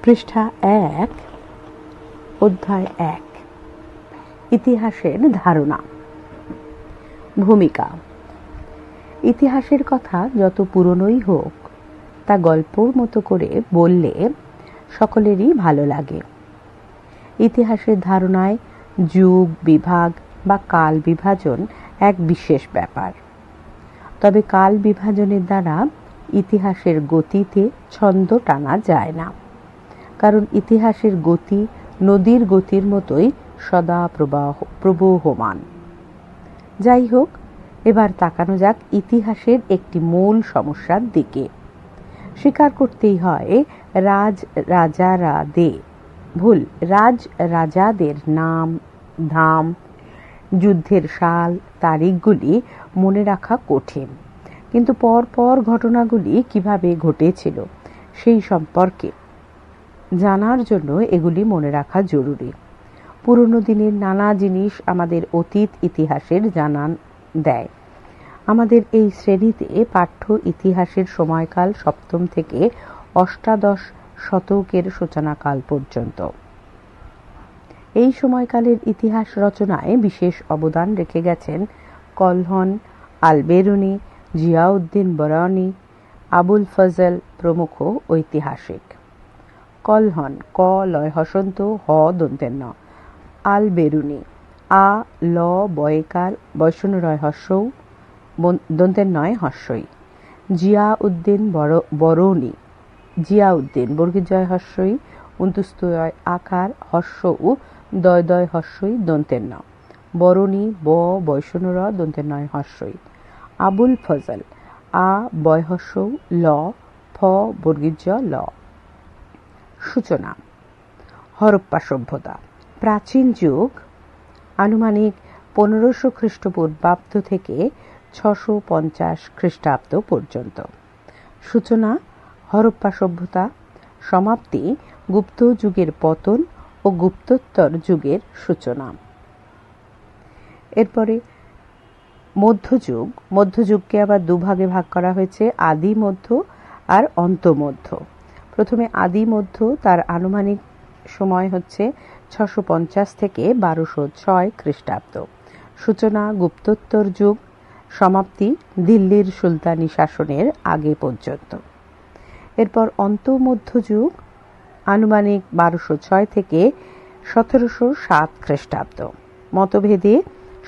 পৃষ্ঠা ১, অধ্যায় ১, ইতিহাসের ধারণা। ভূমিকা। ইতিহাসের কথা যত পুরনোই হোক, তা গল্পর মতো করে বললে সকলেরই ভালো লাগে। ইতিহাসের ধারণায় যুগ বিভাগ বা কাল বিভাজন এক বিশেষ ব্যাপার। তবে কাল বিভাজনের দ্বারা ইতিহাসের গতিতে ছন্দ টানা যায় না, কারণ ইতিহাসের গতি নদীর গতির মতোই সদা প্রবহমান। যাই হোক, এবার তাকানো যাক ইতিহাসের একটি মূল সমস্যার দিকে। স্বীকার করতেই হয় রাজাদের নাম ধাম, যুদ্ধের সাল তারিখগুলি মনে রাখা কঠিন, কিন্তু পরপর ঘটনাগুলি কিভাবে ঘটেছিল সেই সম্পর্কে জানার জন্য এগুলি মনে রাখা জরুরি। পুরনো দিনের নানা জিনিস আমাদের অতীত ইতিহাসের জানান দেয়। আমাদের এই শ্রেণীতে পাঠ্য ইতিহাসের সময়কাল সপ্তম থেকে অষ্টাদশ শতকের সূচনাকাল পর্যন্ত। এই সময়কালের ইতিহাস রচনায় বিশেষ অবদান রেখে গেছেন কলহন, আল-বেরুনি, জিয়াউদ্দিন বরানী, আবুল ফজল প্রমুখ ঐতিহাসিক। কলহন, ক লয় হসন্ত হ দন্তের ন, আল-বেরুনি, আ ল বয়কার বৈষ্ণ রয় হস্যৌ দন্তের নয় হস্যই, জিয়াউদ্দিন বরৌনি, জিয়াউদ্দিন বর্গীজয় হস্যই উন্তুস্তয় আকার হস্যৌ দয় হস্যই দন্তের ন, বরণী ব বৈষ্ণ র দন্তের নয় হস্যই, আবুল ফজল, আ বয় হস্যৌ ল ফ বর্গীজ ল। সূচনা। হরপ্পা সভ্যতা। প্রাচীন যুগ আনুমানিক 1500 খ্রিস্টপূর্বাব্দ থেকে 650 খ্রিস্টাব্দ পর্যন্ত। সূচনা হরপ্পা সভ্যতা। সমাপ্তি গুপ্ত যুগের পতন ও গুপ্তোত্তর যুগের সূচনা। এরপরে মধ্যযুগ। মধ্যযুগকে আবার দুভাগে ভাগ করা হয়েছে, আদি মধ্য আর অন্তমধ্য। প্রথমে আদি মধ্য, তার আনুমানিক সময় হচ্ছে 650 থেকে 1206 খ্রিস্টাব্দ। সূচনা গুপ্তোত্তর যুগ, সমাপ্তি দিল্লির সুলতানি শাসনের আগে পর্যন্ত। এরপর অন্তমধ্য যুগ আনুমানিক 1206 থেকে 1707 খ্রিস্টাব্দ, মতভেদে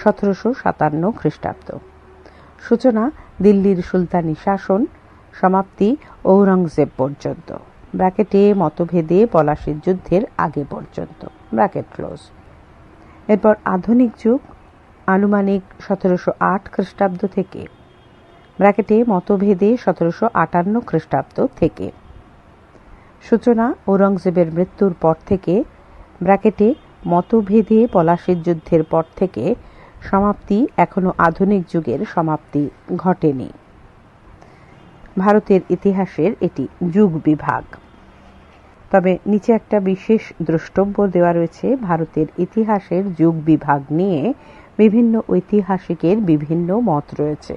1757 খ্রিস্টাব্দ। সূচনা দিল্লির সুলতানি শাসন, সমাপ্তি ঔরঙ্গজেব পর্যন্ত ব্র্যাকেটে মতভেদে পলাশীর যুদ্ধের আগে পর্যন্ত ব্র্যাকেট ক্লোজ। এরপর আধুনিক যুগ আনুমানিক 1708 খ্রিস্টাব্দ থেকে ব্র্যাকেটে মতভেদে 1758 খ্রিস্টাব্দ থেকে। সূচনা ঔরঙ্গজেবের মৃত্যুর পর থেকে, ব্র্যাকেটে মতভেদে পলাশীর যুদ্ধের পর থেকে। সমাপ্তি এখনো আধুনিক যুগের সমাপ্তি ঘটেনি। ভারতের ইতিহাসের এটি যুগ বিভাগ। তবে নিচে একটা বিশেষ দ্রষ্টব্য দেওয়া রয়েছে। ভারতের ইতিহাসের যুগ বিভাগ নিয়ে বিভিন্ন ঐতিহাসিকের বিভিন্ন মত রয়েছে,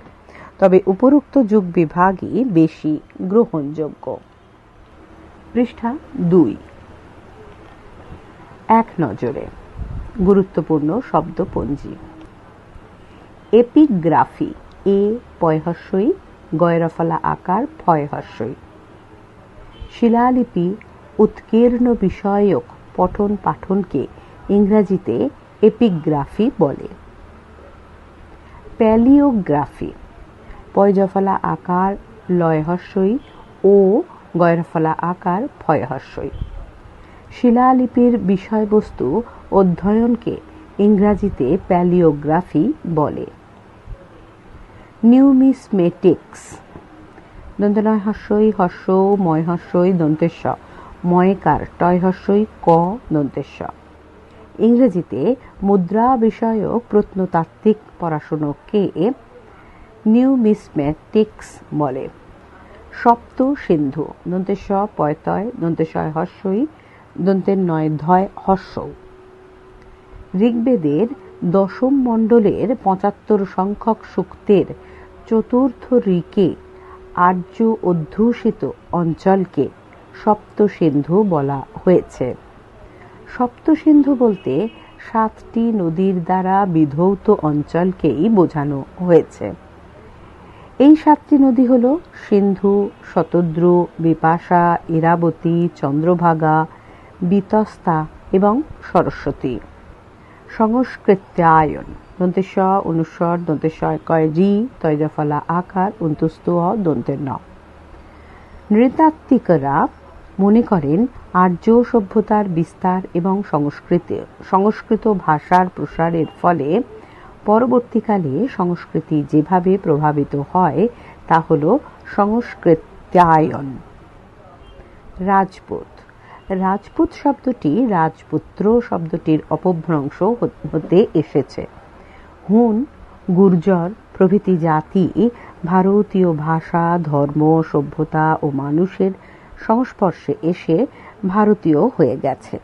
তবে উপরোক্ত যুগ বিভাগই বেশি গ্রহণযোগ্য। পৃষ্ঠা ২, এক নজরে গুরুত্বপূর্ণ শব্দপঞ্জি। এপিগ্রাফি, এ পয় হস্যই গয়রফলা আকার ফয় হস্যই। শিলালিপি উৎকীর্ণ বিষয়ক পঠন পাঠনকে ইংরাজিতে এপিগ্রাফি বলে। প্যালিওগ্রাফি, পয়জফলা আকার লয় হস্যই ও গয়রফলা আকার ফয় হস্যই। শিলালিপির বিষয়বস্তু অধ্যয়নকে ইংরাজিতে প্যালিওগ্রাফি বলে। নিউমিসমেটিক্স, দন্তনয় হস্যই হস্য ময় হস্যই দন্তেশ্ব, ময়কার টয় হস্যই ক দন্তেশ্ব। ইংরেজিতে মুদ্রা বিষয়ক প্রত্নতাত্ত্বিক পড়াশুনোকে নিউমিসমেটিক্স বলে। সপ্ত সিন্ধু, দন্তেশ্ব পয়তয় দন্তেশয় হস্যই দন্তের নয় ধয় হস্যৌ। ঋগ্বেদের দশম মণ্ডলের 75 সংখ্যক সূক্তের চতুর্থ ঋকে আর্য অধ্যুষিত অঞ্চলকে সপ্ত সিন্ধু বলা হয়েছে। সপ্ত সিন্ধু বলতে 7টি নদীর দ্বারা বিধৌত অঞ্চলকেই বোঝানো হয়েছে। এই 7টি নদী হল সিন্ধু, শতদ্রু, বিপাশা, ইরাবতী, চন্দ্রভাগা, বিতস্তা এবং সরস্বতী। সংস্কৃত্যায়ন দন্তেশ অনুস্বর দন্তেশ কয় রি তৈজফলা আকার অন্তুস্ত দন্তের ন। নৃতাত্ত্বিকরা মনে করেন আর্য সভ্যতার বিস্তার এবং সংস্কৃত ভাষার প্রসারের ফলে পরবর্তীকালে সংস্কৃতি যেভাবে প্রভাবিত হয় তা হল সংস্কৃত্যায়ন। রাজপুত রাজপুত শব্দটি রাজপুত্র শব্দটির অপভ্রংশ হতে এসেছে। হুন, গুর্জর প্রভৃতি জাতি ভারতীয় ভাষা, ধর্ম, সভ্যতা ও মানুষের সংস্পর্শে এসে ভারতীয় হয়ে গেছে।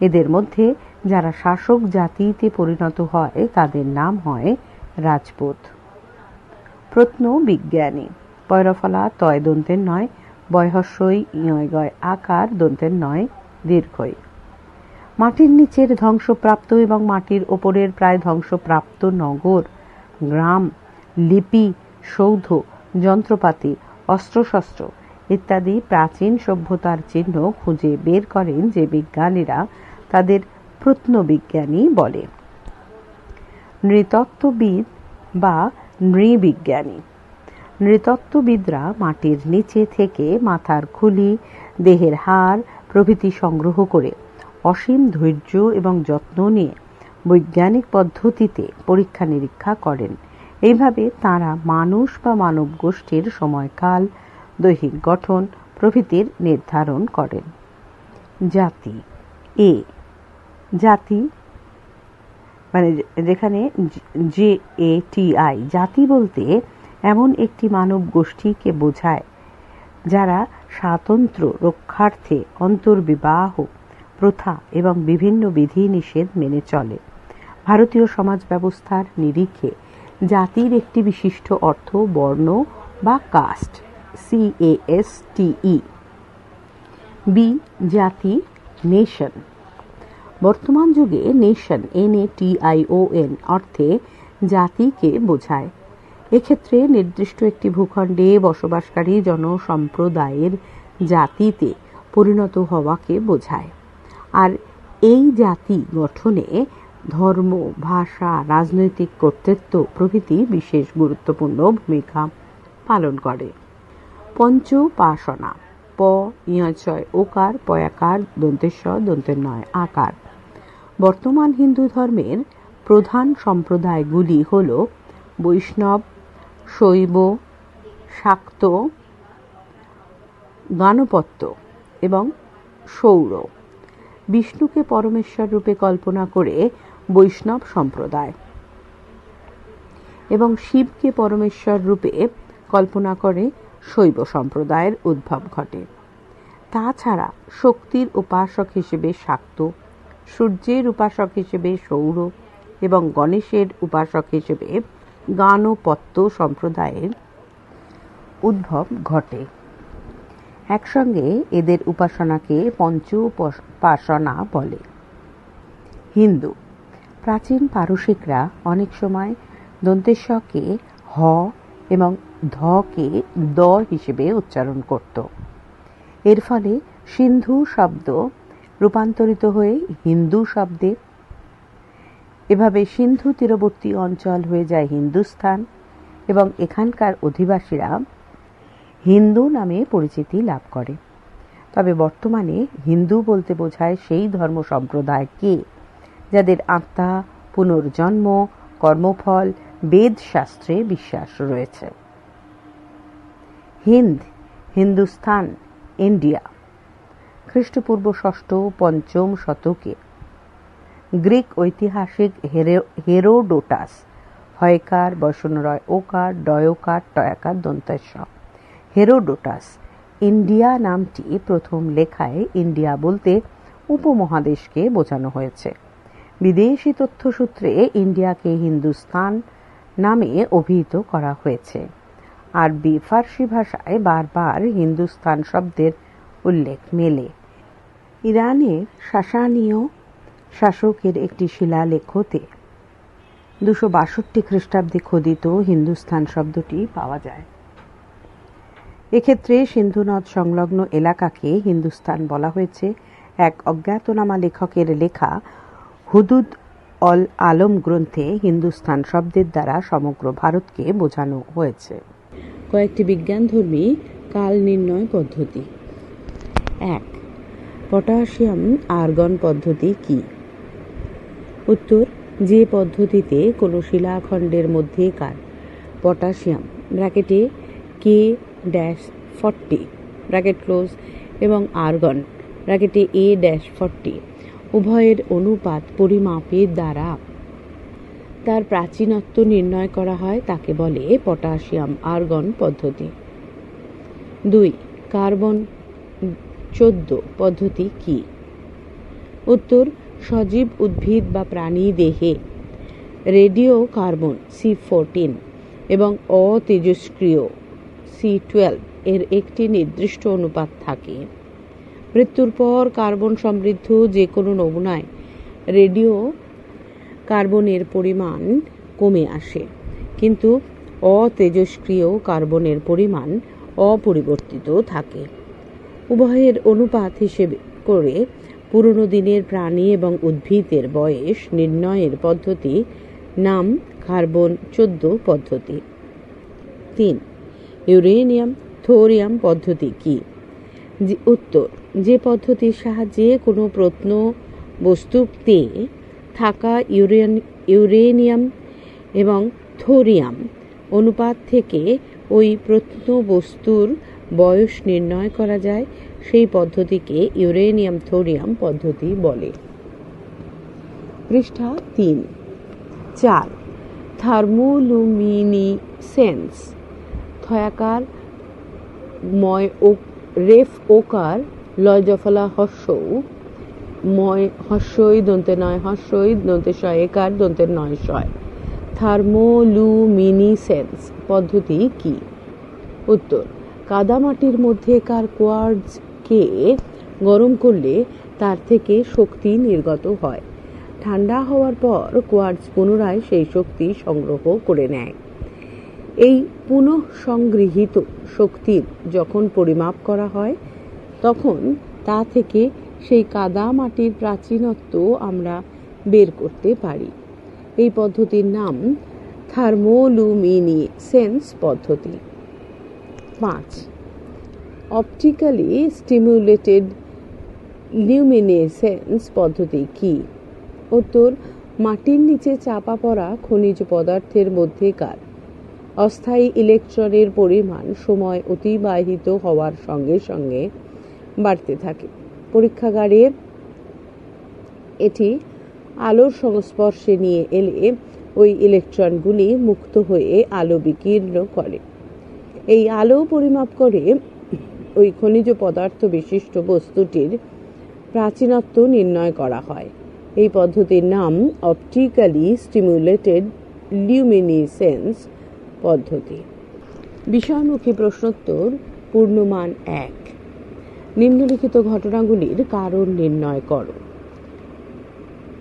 এদের মধ্যে যারা শাসক জাতিতে পরিণত হয় তাদের নাম হয় রাজপুত। প্রত্নবিজ্ঞানী পয়রফলা তয় দন্তের নয়, বয়হস্যই ইয়গয় আকার দন্তের নয় দীর্ঘই। মাটির নিচের ধ্বংসপ্রাপ্ত এবং মাটির ওপরের প্রায় ধ্বংসপ্রাপ্ত নগর, গ্রাম, লিপি, সৌধ, যন্ত্রপাতি, অস্ত্রশস্ত্র ইত্যাদি প্রাচীন সভ্যতার চিহ্ন খুঁজে বের করেন যে বিজ্ঞানীরা তাদের প্রত্নবিজ্ঞানী বলে। নৃতত্ত্ববিদ বা নৃবিজ্ঞানী নৃতত্ত্ববিদরা মাটির নিচে থেকে মাথার খুলি, দেহের হাড় প্রভৃতি সংগ্রহ করে অসীম ধৈর্য এবং যত্ন নিয়ে বৈজ্ঞানিক পদ্ধতিতে পরীক্ষা নিরীক্ষা করেন। এইভাবে তাঁরা মানুষ বা মানব গোষ্ঠীর সময়কাল, দৈহিক গঠন প্রভৃতির নির্ধারণ করেন। জাতি জাতি মানে যেখানে JATI জাতি বলতে এমন একটি মানব গোষ্ঠীকে বোঝায় যারা স্বাতন্ত্র্য রক্ষার্থে অন্তর্বিবাহ প্রথা এবং বিভিন্ন বিধিনিষেধ মেনে চলে। ভারতীয় সমাজ ব্যবস্থার নিরিখে জাতির একটি বিশিষ্ট অর্থ বর্ণ বা কাস্ট, CASTE। জাতি নেশন। বর্তমান যুগে নেশন NATION অর্থে জাতিকে বোঝায়। এক্ষেত্রে নির্দিষ্ট একটি ভূখণ্ডে বসবাসকারী জনসম্প্রদায়ের জাতিতে পরিণত হওয়াকে বোঝায়। আর এই জাতি গঠনে ধর্ম, ভাষা, রাজনৈতিক কর্তৃত্ব প্রভৃতি বিশেষ গুরুত্বপূর্ণ ভূমিকা পালন করে। পঞ্চোপাসনা ইয়চয় ওকার পয়াকার দন্তেশ্ব দন্তের নয় আকার। বর্তমান হিন্দু ধর্মের প্রধান সম্প্রদায়গুলি হল বৈষ্ণব, শৈব, শাক্ত, গাণপত্য এবং সৌর। বিষ্ণুকে পরমেশ্বর রূপে কল্পনা করে বৈষ্ণব সম্প্রদায় এবং শিবকে পরমেশ্বর রূপে কল্পনা করে শৈব সম্প্রদায়ের উদ্ভব ঘটে। তাছাড়া শক্তির উপাসক হিসেবে শাক্ত, সূর্যের উপাসক হিসেবে সৌর এবং গণেশের উপাসক হিসেবে গাণপত্য সম্প্রদায়ের উদ্ভব ঘটে। একসঙ্গে এদের উপাসনাকে পঞ্চোপাসনা বলে। হিন্দু প্রাচীন পারসিকরা অনেক সময় দন্তেশ্বকে হ এবং ধকে দ হিসেবে উচ্চারণ করত। এর ফলে সিন্ধু শব্দ রূপান্তরিত হয়ে হিন্দু শব্দে। এভাবে সিন্ধু তীরবর্তী অঞ্চল হয়ে যায় হিন্দুস্থান এবং এখানকার অধিবাসীরা হিন্দু নামে পরিচিতি লাভ করে। তবে বর্তমানে হিন্দু বলতে বোঝায় সেই ধর্ম সম্প্রদায়কে যাদের আত্মা, পুনর্জন্ম, কর্মফল, বেদ শাস্ত্রে বিশ্বাস রয়েছে। হিন্দুস্তান, ইন্ডিয়া খ্রিস্টপূর্ব 6ম-5ম শতকে গ্রিক ঐতিহাসিক হেরোডোটাস হয়কার বৈষ্ণরয় ওকার ডয়কার টয়াকার দন্তেশ হেরোডোটাস ইন্ডিয়া নামটি প্রথম লেখায় ইন্ডিয়া বলতে উপমহাদেশকে বোঝানো হয়েছে। বিদেশি তথ্যসূত্রে ইন্ডিয়াকে হিন্দুস্তান নামে অভিহিত করা হয়েছে। আরবি ফার্সি ভাষায় বারবার হিন্দুস্তান শব্দের উল্লেখ মেলে। ইরানের সাসানীয় শাসকের একটি শিলালেখতে 262 খ্রিস্টাব্দে খোদিত হিন্দুস্তান শব্দটি পাওয়া যায়। এক্ষেত্রে সিন্ধু নদ সংলগ্ন এলাকাকে হিন্দুস্তান বলা হয়েছে। এক অজ্ঞাতনামা লেখকের লেখা হুদুদ অল আলম গ্রন্থে হিন্দুস্তান শব্দের দ্বারা সমগ্র ভারতকে বোঝানো হয়েছে। কয়েকটি বিজ্ঞানধর্মী কাল নির্ণয় পদ্ধতি। 1. পটাশিয়াম আর্গন পদ্ধতি কি? উত্তর, যে পদ্ধতিতে কোনো শিলাখণ্ডের মধ্যেকার পটাশিয়াম ব্র্যাকেটে K-40 ব্র্যাকেট ক্লোজ এবং আর্গন ব্র্যাকেটে A-40 উভয়ের অনুপাত পরিমাপের দ্বারা তার প্রাচীনত্ব নির্ণয় করা হয় তাকে বলে পটাশিয়াম আর্গন পদ্ধতি। 2. কার্বন 14 পদ্ধতি কি? উত্তর, সজীব উদ্ভিদ বা প্রাণী দেহে রেডিও কার্বন C14 এবং অতেজস্ক্রিয় C12 এর একটি নির্দিষ্ট অনুপাত থাকে। মৃত্যুর পর কার্বন সমৃদ্ধ যে কোনো নমুনায় রেডিও কার্বনের পরিমাণ কমে আসে, কিন্তু অতেজস্ক্রিয় কার্বনের পরিমাণ অপরিবর্তিত থাকে। উভয়ের অনুপাত হিসেবে করে পুরনো দিনের প্রাণী এবং উদ্ভিদের বয়স নির্ণয়ের পদ্ধতি নাম কার্বন 14 পদ্ধতি। 3. ইউরেনিয়াম থোরিয়াম পদ্ধতি কি? উত্তর, যে পদ্ধতির সাহায্যে কোনো প্রত্নবস্তুতে থাকা ইউরেনিয়াম এবং থোরিয়াম অনুপাত থেকে ওই প্রত্নবস্তুর বয়স নির্ণয় করা যায়, সেই পদ্ধতিকে ইউরেনিয়াম থোরিয়াম পদ্ধতি বলে। পৃষ্ঠা 3। 4. থার্মোলুমিনিসেন্স থয়াকার ময় রেফ ওকার লয়জফলা হস্যৌ ময় হস্যই দন্তে নয় হস্যই দন্তে শয় একার দন্তে নয় শয়। থার্মোলুমিনিসেন্স পদ্ধতি কি? উত্তর, কাদামাটির মধ্যেকার কোয়ার্টজকে গরম করলে তার থেকে শক্তি নির্গত হয়। ঠান্ডা হওয়ার পর কোয়ার্টজ পুনরায় সেই শক্তি সংগ্রহ করে নেয়। এই পুনঃসংগৃহীত শক্তির যখন পরিমাপ করা হয় তখন তা থেকে সেই কাদা মাটির প্রাচীনত্ব আমরা বের করতে পারি। এই পদ্ধতির নাম থার্মোলুমিনিসেন্স পদ্ধতি। 5. অপটিক্যালি স্টিমুলেটেড লিউমিনেসেন্স পদ্ধতি কি? উত্তর, মাটির নিচে চাপা পড়া খনিজ পদার্থের মধ্যেকার অস্থায়ী ইলেকট্রনের পরিমাণ সময় অতিবাহিত হওয়ার সঙ্গে সঙ্গে বাড়তে থাকে। পরীক্ষাগারে এটি আলোর সংস্পর্শে নিয়ে এলে ওই ইলেকট্রনগুলি মুক্ত হয়ে আলো বিকীর্ণ করে। এই আলো পরিমাপ করে ওই খনিজ পদার্থ বিশিষ্ট বস্তুটির প্রাচীনত্ব নির্ণয় করা হয়। এই পদ্ধতির নাম অপটিক্যালি স্টিমুলেটেড লিউমিনেসেন্স পদ্ধতি। বিষয়মুখী প্রশ্নোত্তর পূর্ণমান 1। নিম্নলিখিত ঘটনাগুলির কারণ নির্ণয় করো।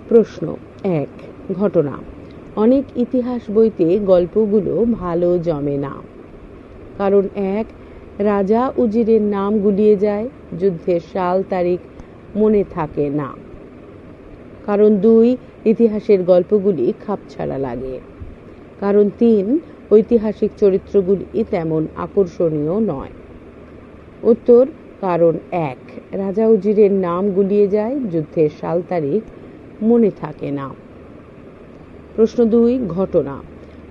প্রশ্ন 1। ঘটনা: অনেক ইতিহাস বইতে গল্পগুলো ভালো জমে না। কারণ 1, রাজা উজিরের নাম গুলিয়ে যায়, যুদ্ধের সাল তারিখ মনে থাকে না। কারণ 2, ইতিহাসের গল্পগুলি খাপছাড়া লাগে। কারণ 3, ঐতিহাসিক চরিত্রগুলি তেমন আকর্ষণীয় নয়। উত্তর: কারণ 1, রাজা উজিরের নাম গুলিয়ে যায়, যুদ্ধের সাল তারিখ মনে থাকে না। প্রশ্ন 2। ঘটনা: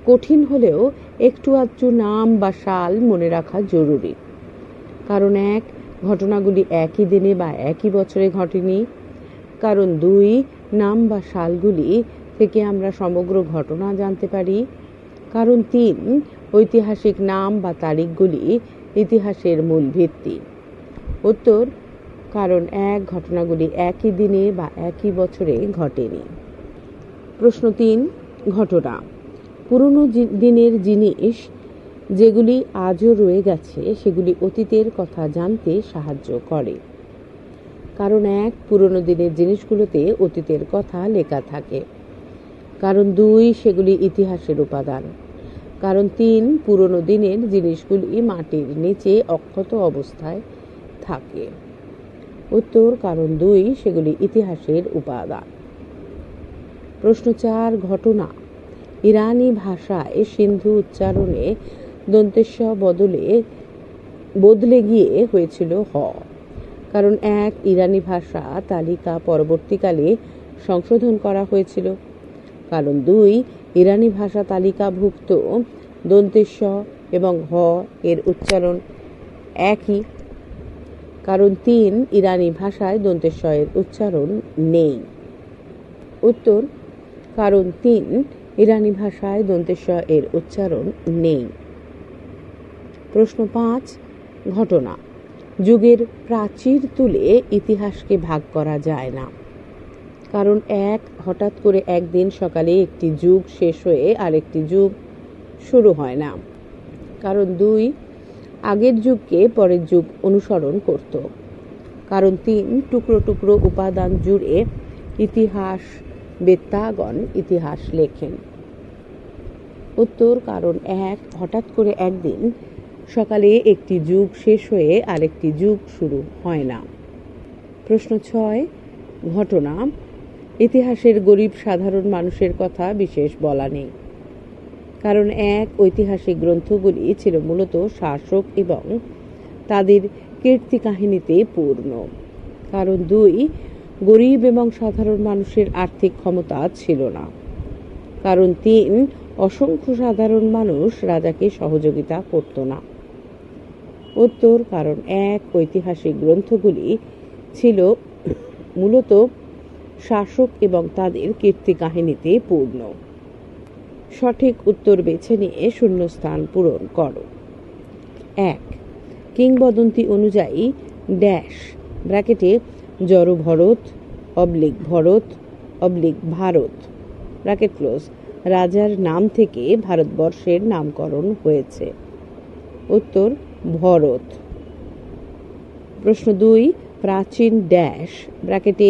কঠিন হলেও একটু আধটু নাম বা সাল মনে রাখা জরুরি। কারণ 1, ঘটনাগুলি একই দিনে বা একই বছরে ঘটেনি। কারণ 2, নাম বা সালগুলি থেকে আমরা সমগ্র ঘটনা জানতে পারি। কারণ 3, ঐতিহাসিক নাম বা তারিখগুলি ইতিহাসের মূল ভিত্তি। উত্তর: কারণ 1, ঘটনাগুলি একই দিনে বা একই বছরে ঘটেনি। প্রশ্ন 3। ঘটনা: পুরনো দিনের জিনিস যেগুলি আজও রয়ে গেছে সেগুলি অতীতের কথা জানতে সাহায্য করে। কারণ 1, পুরনো দিনের জিনিসগুলোতে অতীতের কথা লেখা থাকে। কারণ 2, সেগুলি ইতিহাসের উপাদান। কারণ 3, পুরনো দিনের জিনিসগুলি মাটির নিচে অক্ষত অবস্থায় থাকে। উত্তর কারণ 2, সেগুলি ইতিহাসের উপাদান। প্রশ্ন 4, ঘটনা। ইরানি ভাষায় সিন্ধু উচ্চারণে দন্তেস্ব বদলে গিয়ে হয়েছিল হ। কারণ 1, ইরানি ভাষা তালিকা পরবর্তীকালে সংশোধন করা হয়েছিল। কারণ 2, ইরানি ভাষা তালিকাভুক্ত দন্তেস্ব এবং হ এর উচ্চারণ একই। কারণ 3, ইরানি ভাষায় দন্তেস্ব এর উচ্চারণ নেই। উত্তর কারণ 3, ইরানি ভাষায় দন্তেস্ব এর উচ্চারণ নেই। প্রশ্ন 5, ঘটনা। যুগের প্রাচীর তুলে ইতিহাসকে ভাগ করা যায় না। কারণ 1, হঠাৎ করে একদিন সকালে একটি যুগ শেষ হয়ে আরেকটি যুগ শুরু হয় না। কারণ 2, আগের যুগকে পরের যুগ অনুসরণ করত। কারণ 3, টুকরো টুকরো উপাদান জুড়ে ইতিহাসবেত্তাগণ ইতিহাস লেখেন। উত্তর কারণ 1, হঠাৎ করে একদিন সকালে একটি যুগ শেষ হয়ে আরেকটি যুগ শুরু হয় না। প্রশ্ন 6, ঘটনা। ইতিহাসের গরিব সাধারণ মানুষের কথা বিশেষ বলা নেই। কারণ 1, ঐতিহাসিক গ্রন্থগুলি ছিল মূলত শাসক এবং তাদের কীর্তি কাহিনীতে পূর্ণ। কারণ 2, গরিব এবং সাধারণ মানুষের আর্থিক ক্ষমতা ছিল না। কারণ 3, অসংখ্য সাধারণ মানুষ রাজাকে সহযোগিতা করত না। উত্তর কারণ 1, ঐতিহাসিক গ্রন্থগুলি ছিল মূলত শাসক এবং তাদের কীর্তি কাহিনীতে পূর্ণ। সঠিক উত্তর বেছে নিয়ে শূন্যস্থান পূরণ করো। 1, কিংবদন্তি অনুযায়ী ড্যাশ ব্র্যাকেটে জড় ভরত ভরত ভারত ব্র্যাকেট ক্লোজ রাজার নাম থেকে ভারতবর্ষের নামকরণ হয়েছে। উত্তর ভরত। প্রশ্ন 2, প্রাচীন ড্যাশ ব্র্যাকেটে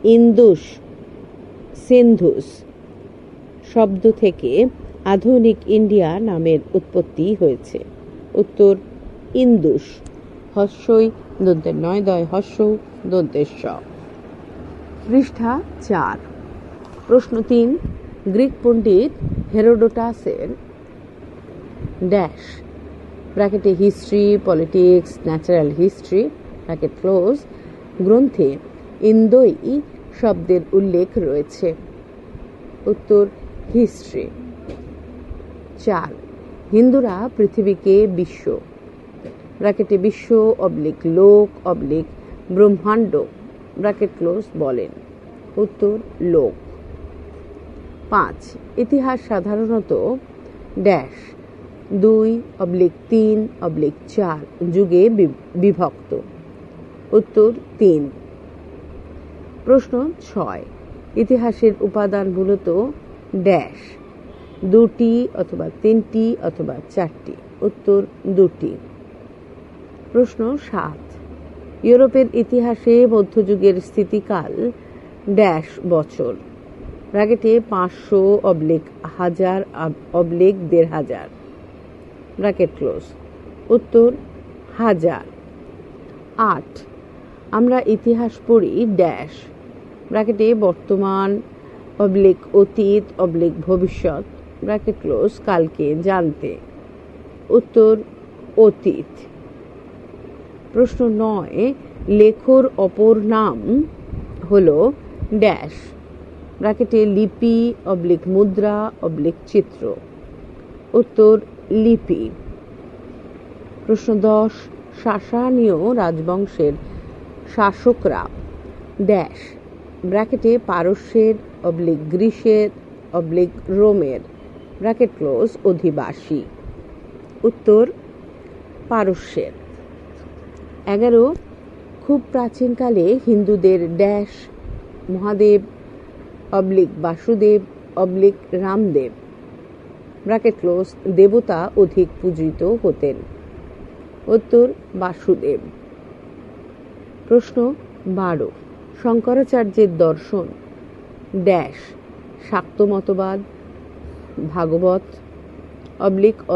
ইন্দুস সিন্ধুস শব্দ থেকে আধুনিক ইন্ডিয়া নামের উৎপত্তি হয়েছে। উত্তর ইন্দুস। হস্যই দন্তের নয় দয় হস্য দন্তের স। পৃষ্ঠা 4। প্রশ্ন 3, গ্রিক পণ্ডিত হেরোডোটাসের ড্যাশ ব্র্যাকেটে history politics natural history bracket close গ্রন্থে ইন্দোই শব্দের উল্লেখ রয়েছে। উত্তর হিস্ট্রি। 4, হিন্দুরা পৃথিবীকে বিশ্ব ব্র্যাকেটে বিশ্ব লোক ব্রহ্মাণ্ড ব্র্যাকেট ক্লোজ বলেন। উত্তর লোক। 5, ইতিহাস সাধারণত ড্যাশ 2/3/4 যুগে বিভক্ত। উত্তর 3। প্রশ্ন 6, ইতিহাসের উপাদান মূলত ড্যাশ 2টি অথবা 3টি অথবা 4টি। উত্তর 2টি। প্রশ্ন 7, ইউরোপের ইতিহাসে মধ্যযুগের স্থিতিকাল ড্যাশ বছর ব্র্যাকেটে 500/1000/1500 ব্র্যাকেট ক্লোজ। উত্তর 1000। 8, আমরা ইতিহাস পড়ি ড্যাশ ব্র্যাকেটে বর্তমান অতীত ভবিষ্যৎ ব্র্যাকেট ক্লোজ কালকে জানতে। উত্তর অতীত। প্রশ্ন 9, লেখর অপর নাম হলো ড্যাশ ব্র্যাকেটে লিপি মুদ্রা চিত্র। উত্তর লিপি। প্রশ্ন 10, সাসানীয় রাজবংশের শাসকরা ড্যাশ ব্র্যাকেটে পারস্যের গ্রীসের রোমের ব্র্যাকেট ক্লোজ অধিবাসী। উত্তর পারস্যের। 11, খুব প্রাচীনকালে হিন্দুদের dash Mahadev Basudev Ramdev bracket close দেবতা অধিক পূজিত হতেন? উত্তর বাসুদেব। প্রশ্ন 12, শঙ্করাচার্যের দর্শন ড্যাশ শাক্ত মতবাদ, ভাগবত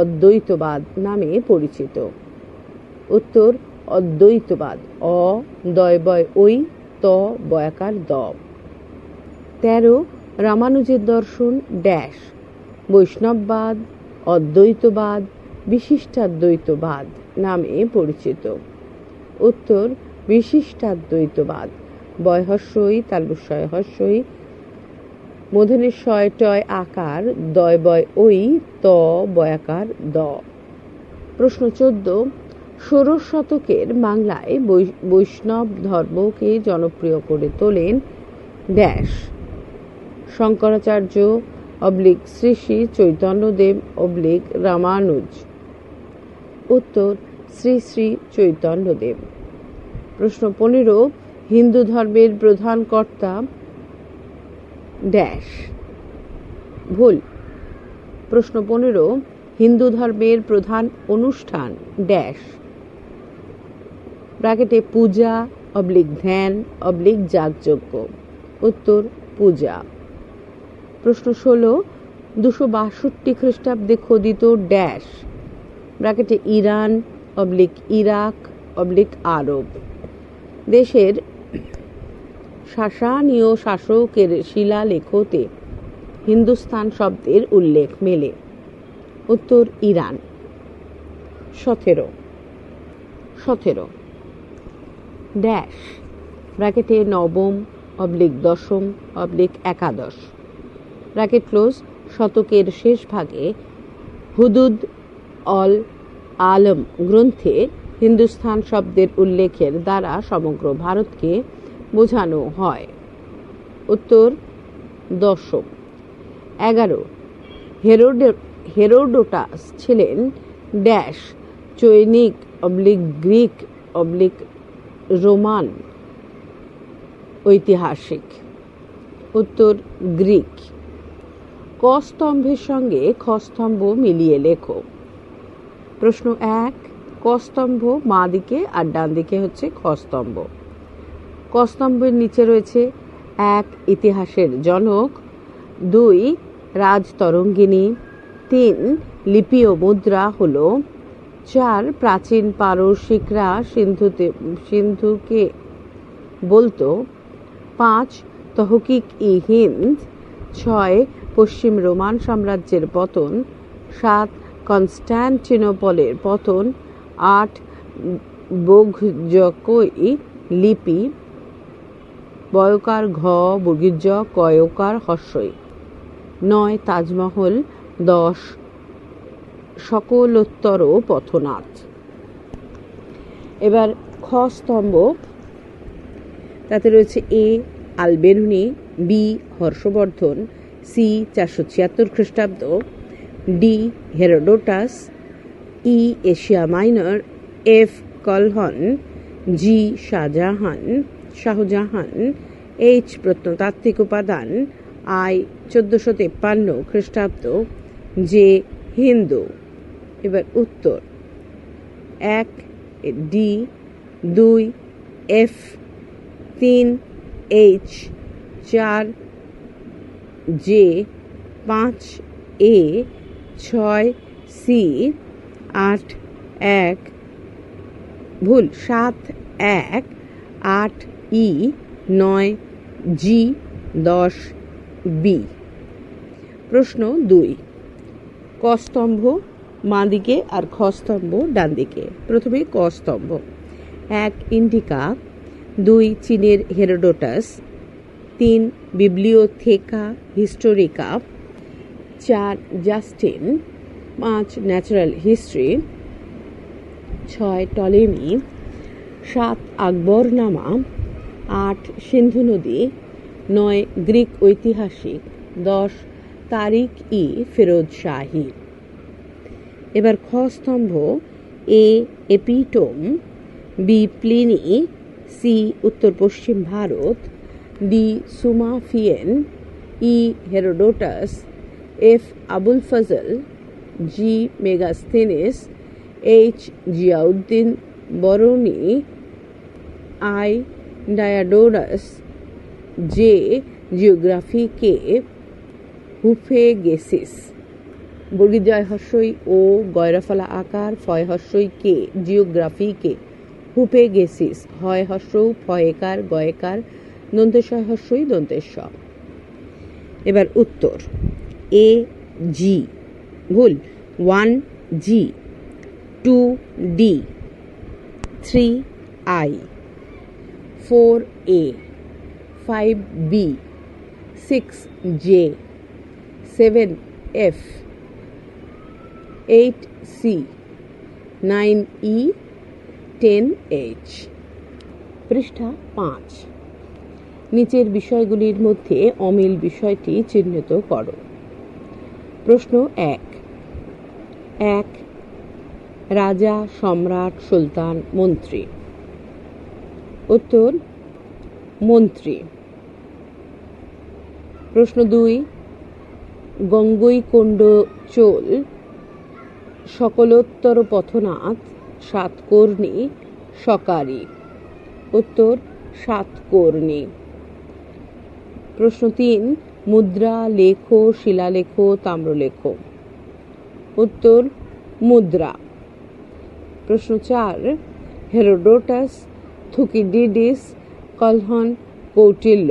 অদ্বৈতবাদ নামে পরিচিত? উত্তর অদ্বৈতবাদ। অ দয় বয় ওই, ত বয়াকার দ। 13, রামানুজের দর্শন ড্যাশ বৈষ্ণববাদ, অদ্বৈতবাদ, বিশিষ্টাদ্বৈতবাদ নামে পরিচিত? উত্তর বিশিষ্টাদ্বৈতবাদ। বয়হস্যই তালবস্যয় হস্যই মূর্ধন্যস্বয় টয় আকার, দয় বয় ওই, ত বয়াকার দ। প্রশ্ন 14, ষোড়শ শতকের বাংলায় বৈষ্ণব ধর্মকে জনপ্রিয় করে তোলেন ড্যাশ শঙ্করাচার্য শ্রী শ্রী চৈতন্যদেব রামানুজ? উত্তর শ্রী শ্রী চৈতন্যদেব। প্রশ্ন 15, হিন্দু ধর্মের প্রধান কর্তা ড্যাশ ভুল। প্রশ্ন 15, হিন্দু ধর্মের প্রধান অনুষ্ঠান ড্যাশ ব্র্যাকেটে পূজা ধ্যান যাগযজ্ঞ? উত্তর পূজা। প্রশ্ন 16, 262 খ্রিস্টাব্দে খোদিত ড্যাশ ব্র্যাকেটে ইরান ইরাক আরব? দেশের সাসানীয় শাসকের শিলালেখতে হিন্দুস্তান শব্দের উল্লেখ মেলে? উত্তর ইরান। 17 ড্যাশ ব্র্যাকেটে নবম দশম একাদশ ব্র্যাকেট ক্লোজ শতকের শেষ ভাগে হুদুদ অল আলম গ্রন্থে হিন্দুস্তান শব্দের উল্লেখের দ্বারা সমগ্র ভারতকে বোঝানো হয়? উত্তর দশম। 11, হেরোডোটাস ছিলেন ড্যাশ চৈনিক গ্রিক রোমান ঐতিহাসিক? উত্তর গ্রিক। ক স্তম্ভের সঙ্গে খ স্তম্ভ মিলিয়ে লেখো? প্রশ্ন 1, ক স্তম্ভ মা দিকে আর ডান দিকে হচ্ছে খ স্তম্ভ। ক স্তম্ভের নিচে রয়েছে 1 ইতিহাসের জনক, 2 রাজতরঙ্গিনী, 3 লিপি ও মুদ্রা হলো, 4 প্রাচীন পারসিকরা সিন্ধুকে বলতো, 5 তহকিক ই হিন্দ, 6 পশ্চিম রোমান সাম্রাজ্যের পতন, 7 কনস্ট্যান্টিনোপলের পতন, 8 বোগজকই লিপি বয়কার ঘ বর্গীজ কয়কার হস্যই, 9 তাজমহল, 10 সকলোত্তর পথনাথ। এবার খ স্তম্ভ, তাতে রয়েছে এ আলবেরুনি, বি হর্ষবর্ধন, সি 476 খ্রিস্টাব্দ, ডি হেরোডোটাস, ই এশিয়া মাইনর, এফ কলহন, জি শাহজাহান, এইচ প্রত্নতাত্ত্বিক উপাদান, আই 1453 খ্রিস্টাব্দ, জে হিন্দু। এবার উত্তর 1 ডি, 2 এফ, 3 এইচ, 4 জে, 5 এ, 6 সি, 8 1 ভুল 7 1 8 ই, 9 জি, 10 বি। প্রশ্ন 2, ক স্তম্ভ মা দিকে আর খ স্তম্ভ ডান দিকে। প্রথমে ক স্তম্ভ। 1 ইন্ডিকা, 2 চীনের Herodotus, 3 bibliotheca হিস্টোরিকা, 4 Justin, 5 natural history, 6 Ptolemy, 7 Akbarnama, 8 সিন্ধু নদী, 9 গ্রিক ঐতিহাসিক, 10 তারিক ই ফিরোজ শাহী। এবার খ স্তম্ভ। A epitome, B Pliny, C উত্তর পশ্চিম ভারত, ডি সুমাফিয়েন, E Herodotus, F Abul Fazl, G Megasthenes, H Ziauddin Barani, I Diodorus, J geography, K হুফেগেসিস। বর্গীয় জয় হর্ষই ও, গয়রাফলা আকার, ফয় হর্ষই কে জিওগ্রাফি, কে হুফেগেসিস, হয় হর্ষৌ, ফয়েকার, গয়েকার, দন্তেশ্বয় হর্ষই দন্তেশ্ব। এবার উত্তর। এ জি ভুল, 1 G, 2 D, 3 I, 4 A, 5 B, 6 J, 7 F, 8 C, 9 E, 10 H. পৃষ্ঠা 5। নিচের বিষয়গুলির মধ্যে অমিল বিষয়টি চিহ্নিত করো। প্রশ্ন 1। 1 রাজা, সম্রাট, সুলতান, মন্ত্রী। উত্তর মন্ত্রী। প্রশ্ন 2 গঙ্গৈকোণ্ড চোল, সকলোত্তর পথনাথ, সাতকর্ণী, সকারী। উত্তর সাতকর্ণী। প্রশ্ন 3 মুদ্রা, লেখ, শিলালেখ, তাম্রলেখ। উত্তর মুদ্রা। প্রশ্ন 4 হেরোডোটাস, থুকিডিডিস, কলহন, কৌটিল্য।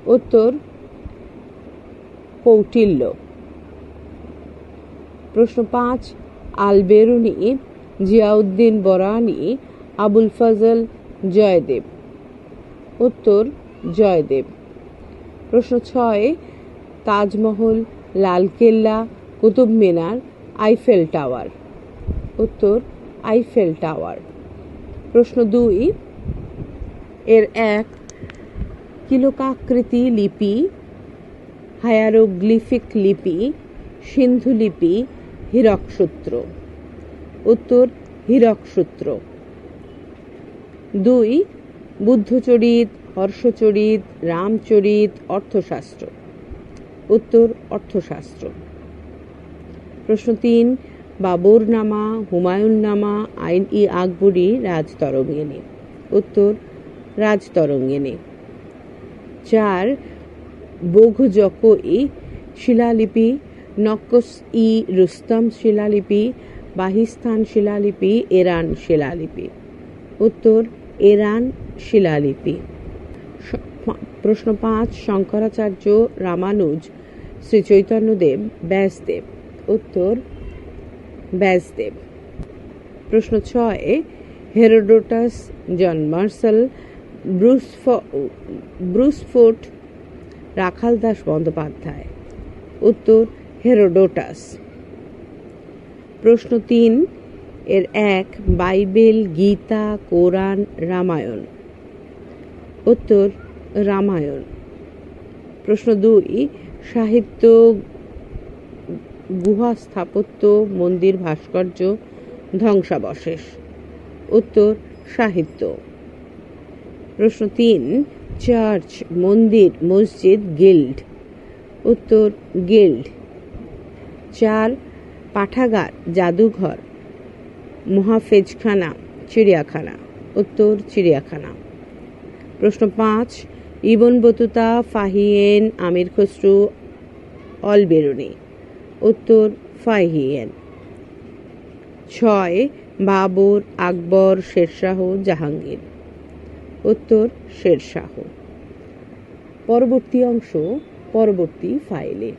উত্তর কৌটিল্য। প্রশ্ন 5 আল-বেরুনি, জিয়াউদ্দিন বরানি, আবুল ফজল, জয়দেব। উত্তর জয়দেব। প্রশ্ন 6 তাজমহল, লালকেল্লা, কুতুব মিনার, আইফেল টাওয়ার। উত্তর আইফেল টাওয়ার। প্রশ্ন 2 এর 1 কিলোকাকৃতি লিপি, হায়ারোগ্লিফিক লিপি, সিন্ধু লিপি, হীরকসূত্র। উত্তর হীরকসূত্র। 2 বুদ্ধচরিত, হর্ষচরিত, রামচরিত, অর্থশাস্ত্র। উত্তর অর্থশাস্ত্র। প্রশ্ন 3 বাবরনামা, হুমায়ুননামা, আইন-ই আকবরী, রাজতরঙ্গিনী। উত্তর রাজতরঙ্গিনী। 4 বোঘজক-ই শিলালিপি, নক্কশ-ই রুস্তম শিলালিপি, বাহিস্তান শিলালিপি, এরান শিলালিপি। উত্তর এরান শিলালিপি। প্রশ্ন 5 শঙ্করাচার্য, রামানুজ, শ্রীচৈতন্যদেব, ব্যাসদেব। উত্তর ব্যাসদেব। প্রশ্ন 6 Herodotus, John Marshall, Bruce Foote, Rakhaldas Bandyopadhyay. উত্তর হেরোডোটাস। প্রশ্ন 3 এর 1 বাইবেল, গীতা, কোরআন, রামায়ণ। উত্তর রামায়ণ। প্রশ্ন 2 সাহিত্য, গুহা স্থাপত্য, মন্দির ভাস্কর্য, ধ্বংসাবশেষ। উত্তর সাহিত্য। প্রশ্ন 3 চার্চ, মন্দির, মসজিদ, গিল্ড। উত্তর গিল্ড। 4 পাঠাগার, জাদুঘর, মহাফেজখানা, চিড়িয়াখানা। উত্তর চিড়িয়াখানা। প্রশ্ন 5 ইবন বতুতা, ফাহিয়েন, আমির খসরু, অল-বেরুনি। উত্তর ফাহিয়েন। 6 বাবর, আকবর, শেরশাহ, জাহাঙ্গীর। উত্তর শেরশাহ। পরবর্তী অংশ পরবর্তী ফাইলে।